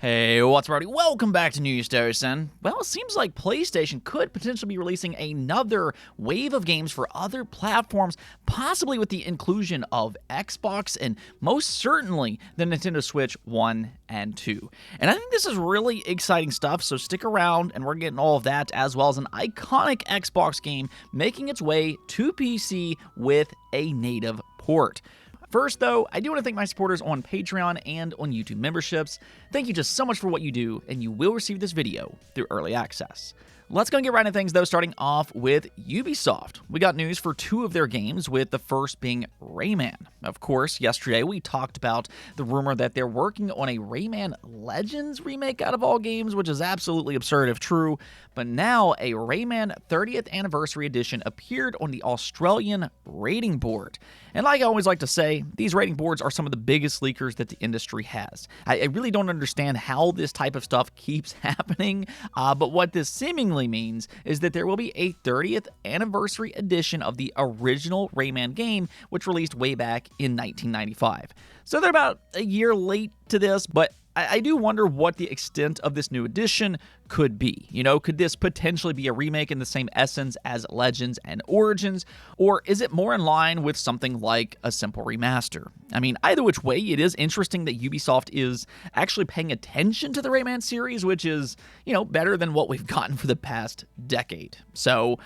Hey, what's up, everybody? Welcome back to News Station. Well, it seems like PlayStation could potentially be releasing another wave of games for other platforms, possibly with the inclusion of Xbox and most certainly the Nintendo Switch 1 and 2. And I think this is really exciting stuff, so stick around and we're getting all of that, as well as an iconic Xbox game making its way to PC with a native port. First, though, I do want to thank my supporters on Patreon and on YouTube memberships. Thank you just so much for what you do, and you will receive this video through early access. Let's go and get right into things, though, starting off with Ubisoft. We got news for two of their games, with the first being Rayman. Of course, yesterday we talked about the rumor that they're working on a Rayman Legends remake out of all games, which is absolutely absurd if true, but now a Rayman 30th Anniversary Edition appeared on the Australian rating board. And like I always like to say, these rating boards are some of the biggest leakers that the industry has. I really don't understand how this type of stuff keeps happening, but what this seemingly means is that there will be a 30th Anniversary Edition of the original Rayman game, which released way back in 1995. So they're about a year late to this, but I do wonder what the extent of this new edition could be. You know, could this potentially be a remake in the same essence as Legends and Origins, or is it more in line with something like a simple remaster? I mean, either which way, it is interesting that Ubisoft is actually paying attention to the Rayman series, which is, you know, better than what we've gotten for the past decade. So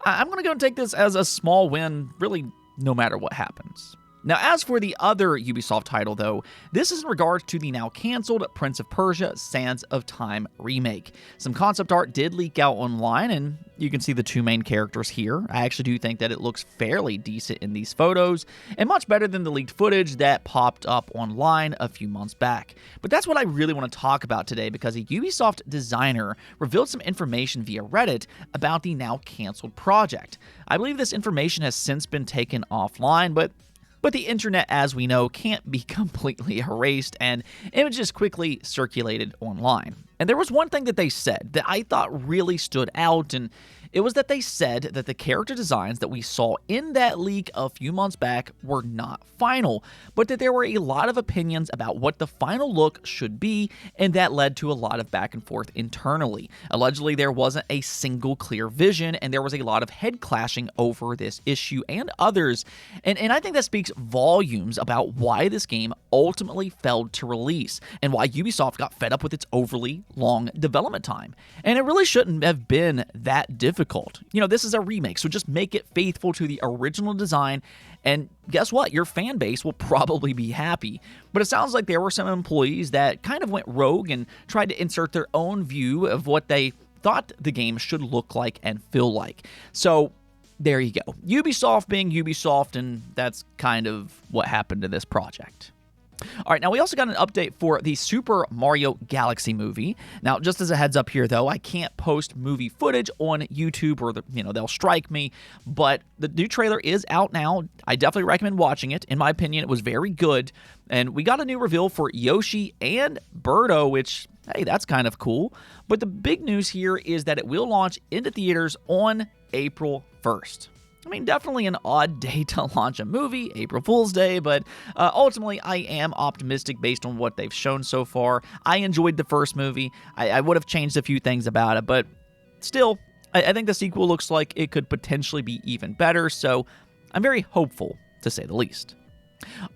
I'm going to go and take this as a small win, really, no matter what happens. Now, as for the other Ubisoft title, though, this is in regards to the now canceled Prince of Persia: Sands of Time remake. Some concept art did leak out online, and you can see the two main characters here. I actually do think that it looks fairly decent in these photos, and much better than the leaked footage that popped up online a few months back. But that's what I really want to talk about today, because a Ubisoft designer revealed some information via Reddit about the now canceled project. I believe this information has since been taken offline, but the internet, as we know, can't be completely erased, and images quickly circulated online. And there was one thing that they said that I thought really stood out, and it was that they said that the character designs that we saw in that leak a few months back were not final, but that there were a lot of opinions about what the final look should be, and that led to a lot of back and forth internally. Allegedly, there wasn't a single clear vision, and there was a lot of head clashing over this issue and others, and I think that speaks volumes about why this game ultimately failed to release, and why Ubisoft got fed up with its overly long development time. And it really shouldn't have been that difficult. You know, this is a remake, so just make it faithful to the original design, and guess what? Your fan base will probably be happy. But it sounds like there were some employees that kind of went rogue and tried to insert their own view of what they thought the game should look like and feel like. So there you go. Ubisoft being Ubisoft, and that's kind of what happened to this project. All right, now we also got an update for the Super Mario Galaxy movie. Now, just as a heads up here, though, I can't post movie footage on YouTube, or they'll strike me. But the new trailer is out now. I definitely recommend watching it. In my opinion, it was very good. And we got a new reveal for Yoshi and Birdo, which, hey, that's kind of cool. But the big news here is that it will launch into theaters on April 1st. I mean, definitely an odd day to launch a movie, April Fool's Day, but ultimately I am optimistic based on what they've shown so far. I enjoyed the first movie. I would have changed a few things about it, but still, I think the sequel looks like it could potentially be even better, so I'm very hopeful, to say the least.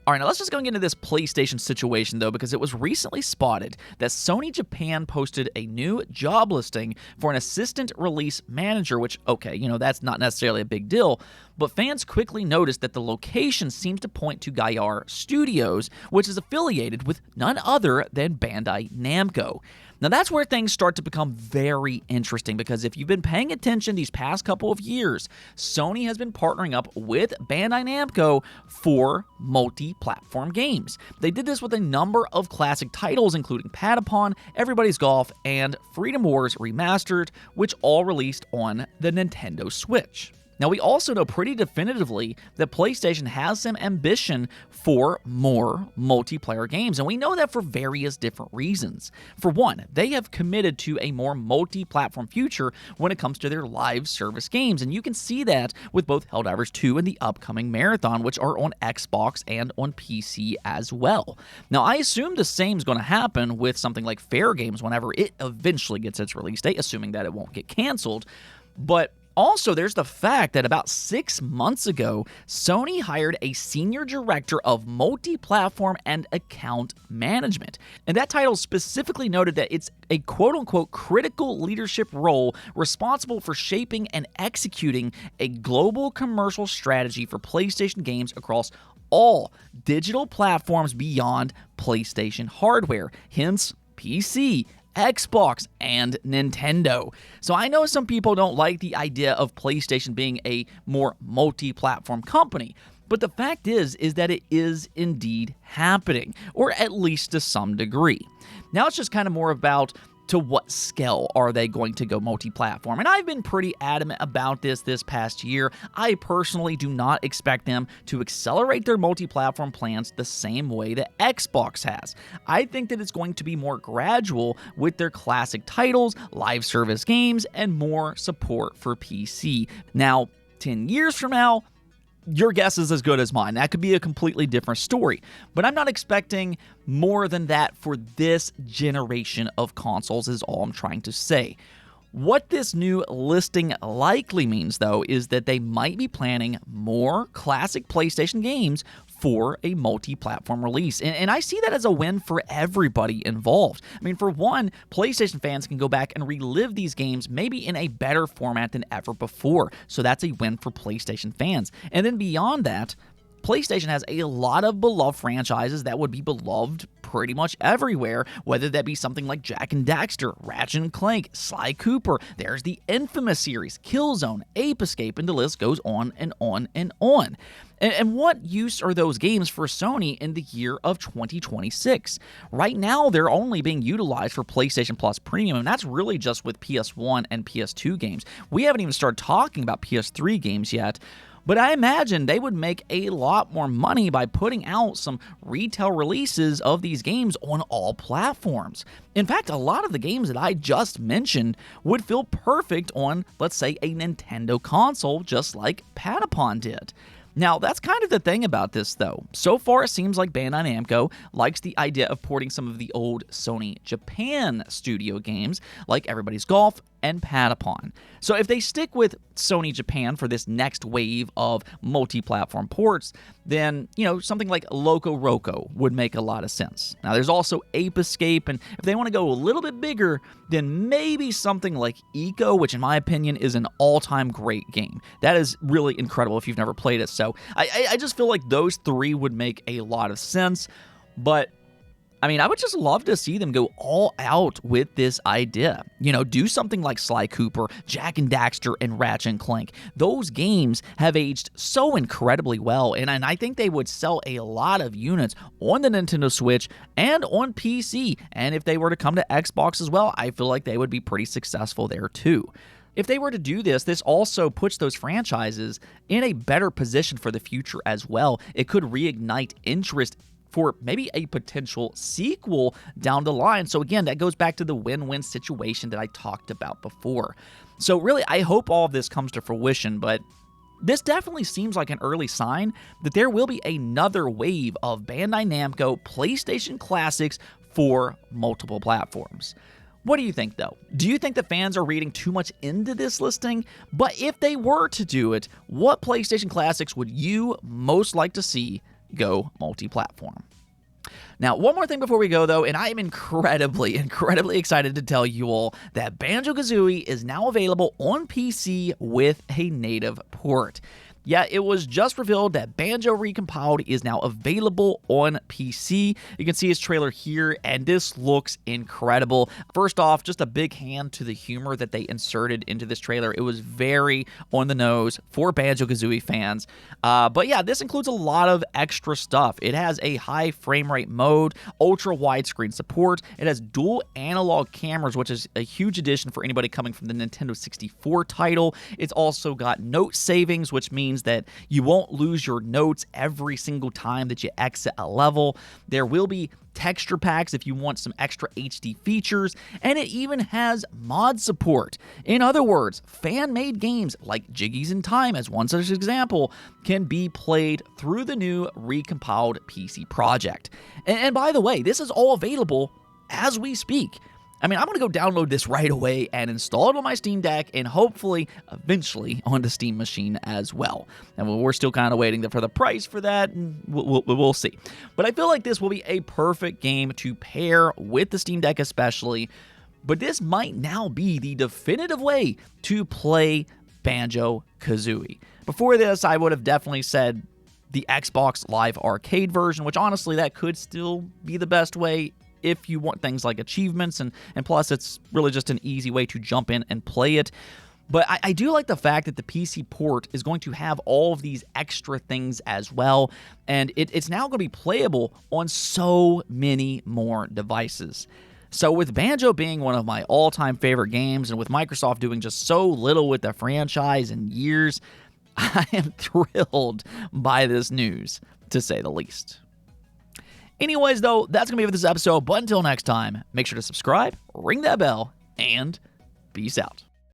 All right, now let's just go and get into this PlayStation situation, though, because it was recently spotted that Sony Japan posted a new job listing for an assistant release manager, which, okay, that's not necessarily a big deal, but fans quickly noticed that the location seems to point to Gaillard Studios, which is affiliated with none other than Bandai Namco. Now, that's where things start to become very interesting, because if you've been paying attention these past couple of years, Sony has been partnering up with Bandai Namco for multi-platform games. They did this with a number of classic titles, including Patapon, Everybody's Golf, and Freedom Wars Remastered, which all released on the Nintendo Switch. Now, we also know pretty definitively that PlayStation has some ambition for more multiplayer games, and we know that for various different reasons. For one, they have committed to a more multi-platform future when it comes to their live service games, and you can see that with both Helldivers 2 and the upcoming Marathon, which are on Xbox and on PC as well. Now, I assume the same is going to happen with something like Fair Games whenever it eventually gets its release date, assuming that it won't get canceled, but also, there's the fact that about 6 months ago, Sony hired a senior director of multi-platform and account management. And that title specifically noted that it's a quote-unquote critical leadership role responsible for shaping and executing a global commercial strategy for PlayStation games across all digital platforms beyond PlayStation hardware, hence PC, Xbox, and Nintendo. So I know some people don't like the idea of PlayStation being a more multi-platform company, but the fact is that it is indeed happening, or at least to some degree. Now it's just kind of more about to what scale are they going to go multi-platform? And I've been pretty adamant about this past year. I personally do not expect them to accelerate their multi-platform plans the same way that Xbox has. I think that it's going to be more gradual with their classic titles, live service games, and more support for PC. Now, 10 years from now, your guess is as good as mine. That could be a completely different story. But I'm not expecting more than that for this generation of consoles is all I'm trying to say. What this new listing likely means, though, is that they might be planning more classic PlayStation games for a multi-platform release. And I see that as a win for everybody involved. I mean, for one, PlayStation fans can go back and relive these games maybe in a better format than ever before. So that's a win for PlayStation fans. And then beyond that, PlayStation has a lot of beloved franchises that would be beloved pretty much everywhere, whether that be something like Jak and Daxter, Ratchet & Clank, Sly Cooper, there's the Infamous series, Killzone, Ape Escape, and the list goes on and on and on. And what use are those games for Sony in the year of 2026? Right now, they're only being utilized for PlayStation Plus Premium, and that's really just with PS1 and PS2 games. We haven't even started talking about PS3 games yet. But I imagine they would make a lot more money by putting out some retail releases of these games on all platforms. In fact, a lot of the games that I just mentioned would feel perfect on, let's say, a Nintendo console, just like Patapon did. Now, that's kind of the thing about this, though. So far, it seems like Bandai Namco likes the idea of porting some of the old Sony Japan studio games, like Everybody's Golf and Patapon. So if they stick with Sony Japan for this next wave of multi-platform ports, then, something like Loco Roco would make a lot of sense. Now, there's also Ape Escape, and if they want to go a little bit bigger, then maybe something like Eco, which in my opinion is an all-time great game. That is really incredible if you've never played it. So I just feel like those three would make a lot of sense, but I would just love to see them go all out with this idea. Do something like Sly Cooper, Jak and Daxter, and Ratchet & Clank. Those games have aged so incredibly well, and I think they would sell a lot of units on the Nintendo Switch and on PC. And if they were to come to Xbox as well, I feel like they would be pretty successful there too. If they were to do this also puts those franchises in a better position for the future as well. It could reignite interest for maybe a potential sequel down the line. So again, that goes back to the win-win situation that I talked about before. So really, I hope all of this comes to fruition, but this definitely seems like an early sign that there will be another wave of Bandai Namco PlayStation classics for multiple platforms. What do you think, though? Do you think the fans are reading too much into this listing? But if they were to do it, what PlayStation classics would you most like to see go multi-platform? Now, one more thing before we go, though, and I am incredibly excited to tell you all that Banjo-Kazooie is now available on PC with a native port. Yeah, it was just revealed that Banjo Recompiled is now available on PC. You can see his trailer here, and this looks incredible. First off, just a big hand to the humor that they inserted into this trailer. It was very on the nose for Banjo-Kazooie fans. But yeah, this includes a lot of extra stuff. It has a high frame rate mode, ultra widescreen support. It has dual analog cameras, which is a huge addition for anybody coming from the Nintendo 64 title. It's also got note savings, which means that you won't lose your notes every single time that you exit a level. There will be texture packs if you want some extra HD features, and it even has mod support. In other words, fan-made games like Jiggies in Time, as one such example, can be played through the new Recompiled PC project. And by the way, this is all available as we speak. I mean, I'm going to go download this right away and install it on my Steam Deck and hopefully, eventually, on the Steam machine as well. And we're still kind of waiting for the price for that, and we'll see. But I feel like this will be a perfect game to pair with the Steam Deck especially. But this might now be the definitive way to play Banjo-Kazooie. Before this, I would have definitely said the Xbox Live Arcade version, which honestly, that could still be the best way if you want things like achievements, and plus it's really just an easy way to jump in and play it. But I do like the fact that the PC port is going to have all of these extra things as well, and it's now going to be playable on so many more devices. So with Banjo being one of my all-time favorite games, and with Microsoft doing just so little with the franchise in years, I am thrilled by this news, to say the least. Anyways, though, that's going to be it for this episode. But until next time, make sure to subscribe, ring that bell, and peace out.